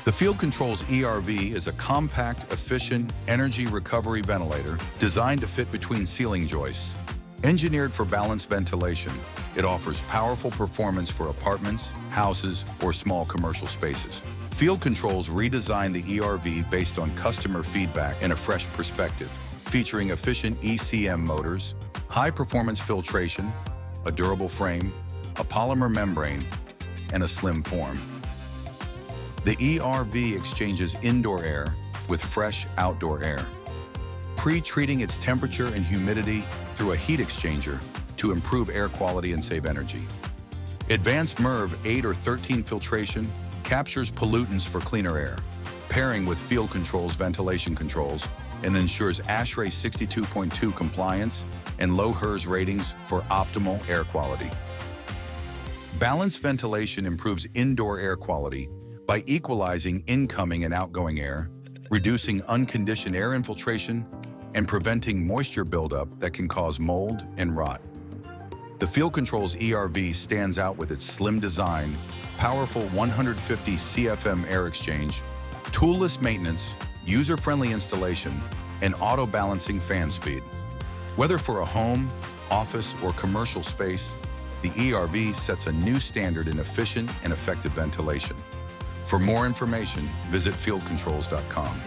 The Field Controls ERV is a compact, efficient, energy recovery ventilator designed to fit between ceiling joists. Engineered for balanced ventilation, it offers powerful performance for apartments, houses, or small commercial spaces. Field Controls redesigned the ERV based on customer feedback and a fresh perspective, featuring efficient ECM motors, high-performance filtration, a durable frame, a polymer membrane, and a slim form. The ERV exchanges indoor air with fresh outdoor air, pre-treating its temperature and humidity through a heat exchanger to improve air quality and save energy. Advanced MERV 8 or 13 filtration captures pollutants for cleaner air, pairing with Field Controls ventilation controls, and ensures ASHRAE 62.2 compliance and low HERS ratings for optimal air quality. Balanced ventilation improves indoor air quality by equalizing incoming and outgoing air, reducing unconditioned air infiltration, and preventing moisture buildup that can cause mold and rot. The Field Controls ERV stands out with its slim design, powerful 150 CFM air exchange, toolless maintenance, user-friendly installation, and auto-balancing fan speed. Whether for a home, office, or commercial space, the ERV sets a new standard in efficient and effective ventilation. For more information, visit fieldcontrols.com.